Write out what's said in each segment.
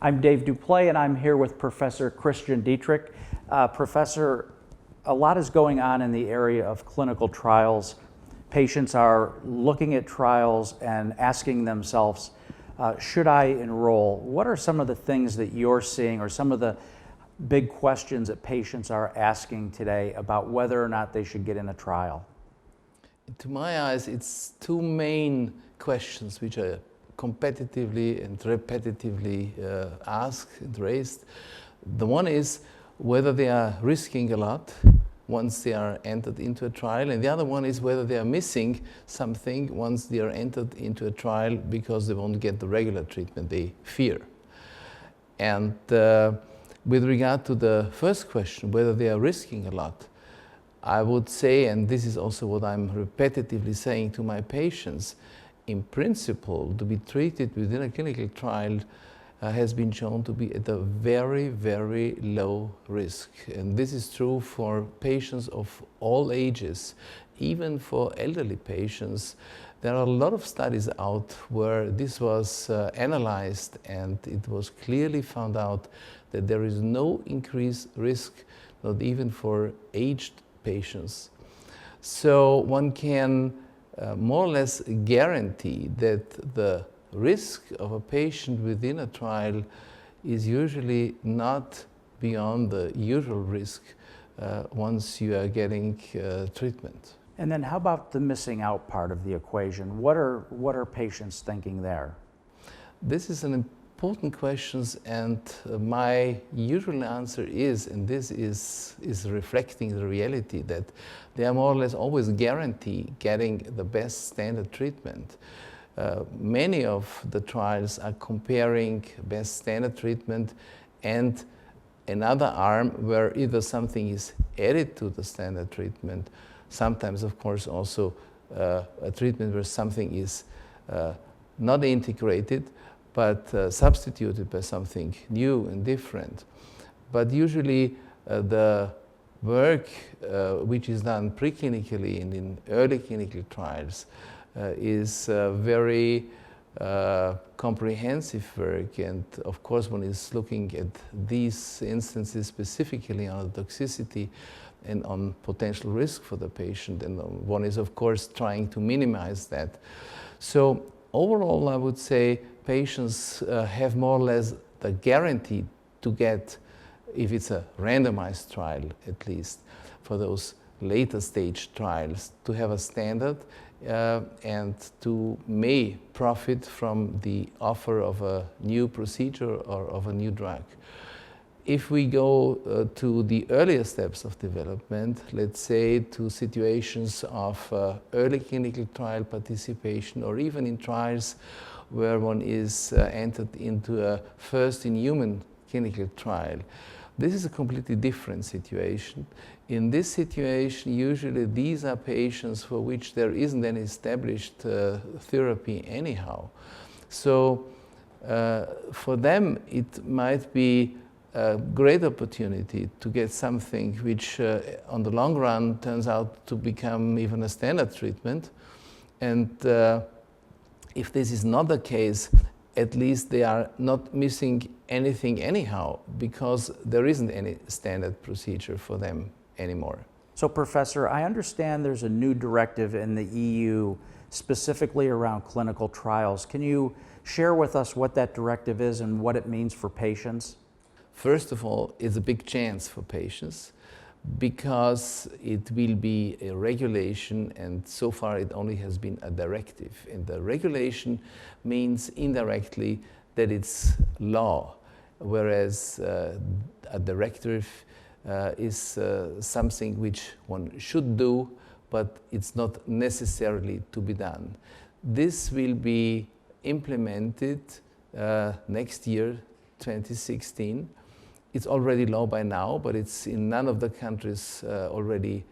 I'm Dave Duplay, and I'm here with Professor Christian Dittrich. Professor, a lot is going on in the area of clinical trials. Patients are looking at trials and asking themselves, should I enroll? What are some of the things that you're seeing, or some of the big questions that patients are asking today about whether or not they should get in a trial? To my eyes, it's two main questions which are competitively and repetitively asked and raised. The one is whether they are risking a lot once they are entered into a trial, and the other one is whether they are missing something once they are entered into a trial because they won't get the regular treatment they fear. And with regard to the first question, whether they are risking a lot, I would say, and this is also what I'm repetitively saying to my patients, in principle, to be treated within a clinical trial has been shown to be at a very, very low risk. And this is true for patients of all ages, even for elderly patients. There are a lot of studies out where this was analyzed, and it was clearly found out that there is no increased risk, not even for aged patients. So one can more or less guarantee that the risk of a patient within a trial is usually not beyond the usual risk once you are getting treatment. And then how about the missing out part of the equation? What are patients thinking there? This is an important question, and my usual answer is, and this is reflecting the reality, that they are more or less always guaranteed getting the best standard treatment. Many of the trials are comparing best standard treatment and another arm where either something is added to the standard treatment, sometimes of course also a treatment where something is not integrated but substituted by something new and different. But usually the work which is done preclinically and in early clinical trials is very comprehensive work, and of course one is looking at these instances specifically on the toxicity and on potential risk for the patient, and one is of course trying to minimize that. So overall I would say patients have more or less the guarantee to get, if it's a randomized trial at least, for those later stage trials, to have a standard and to may profit from the offer of a new procedure or of a new drug. If we go to the earlier steps of development, let's say to situations of early clinical trial participation, or even in trials where one is entered into a first-in-human clinical trial, this is a completely different situation. In this situation, usually these are patients for which there isn't any established therapy anyhow. So for them, it might be a great opportunity to get something which on the long run turns out to become even a standard treatment. And if this is not the case, at least they are not missing anything anyhow, because there isn't any standard procedure for them anymore. So Professor, I understand there's a new directive in the EU specifically around clinical trials. Can you share with us what that directive is and what it means for patients? First of all, it's a big chance for patients because it will be a regulation, and so far it only has been a directive. And the regulation means indirectly that it's law, whereas a directive is something which one should do, but it's not necessarily to be done. This will be implemented next year, 2016. It's already law by now, but it's in none of the countries already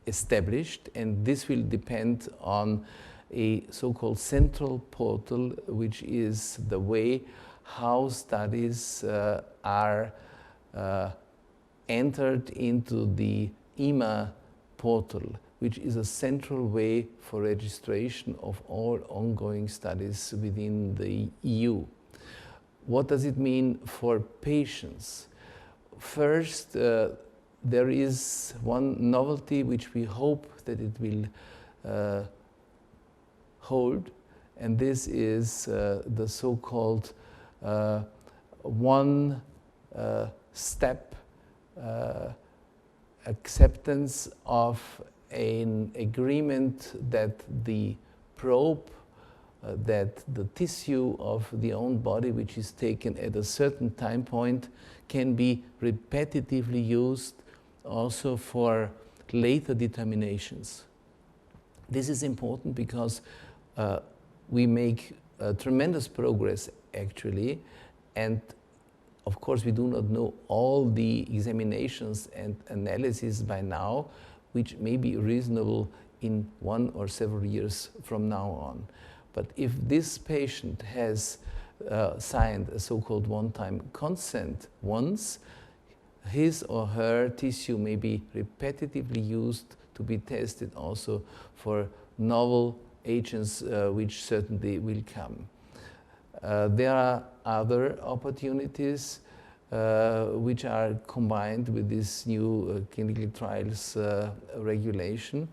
established, and this will depend on a so-called central portal, which is the way how studies are entered into the EMA portal, which is a central way for registration of all ongoing studies within the EU. what does it mean for patients? First, there is one novelty which we hope that it will hold, and this is the so-called one-step acceptance of an agreement that the probe, that the tissue of the own body which is taken at a certain time point can be repetitively used also for later determinations. This is important because we make tremendous progress actually, and of course we do not know all the examinations and analysis by now, which may be reasonable in 1 or several years from now on. But if this patient has signed a so-called one-time consent once, his or her tissue may be repetitively used to be tested also for novel agents which certainly will come. There are other opportunities which are combined with this new clinical trials regulation.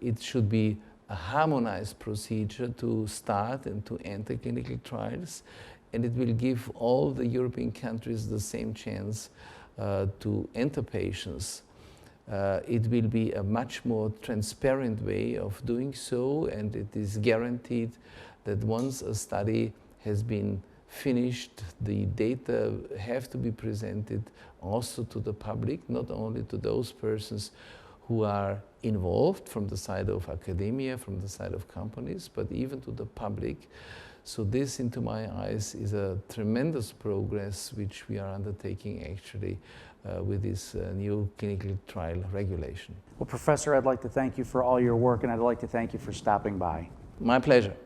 It should be a harmonized procedure to start and to enter clinical trials, and it will give all the European countries the same chance to enter patients. It will be a much more transparent way of doing so, and it is guaranteed that once a study has been finished, the data have to be presented also to the public, not only to those persons who are involved from the side of academia, from the side of companies, but even to the public. So this, into my eyes, is a tremendous progress which we are undertaking actually with this new clinical trial regulation. Well, Professor, I'd like to thank you for all your work, and I'd like to thank you for stopping by. My pleasure.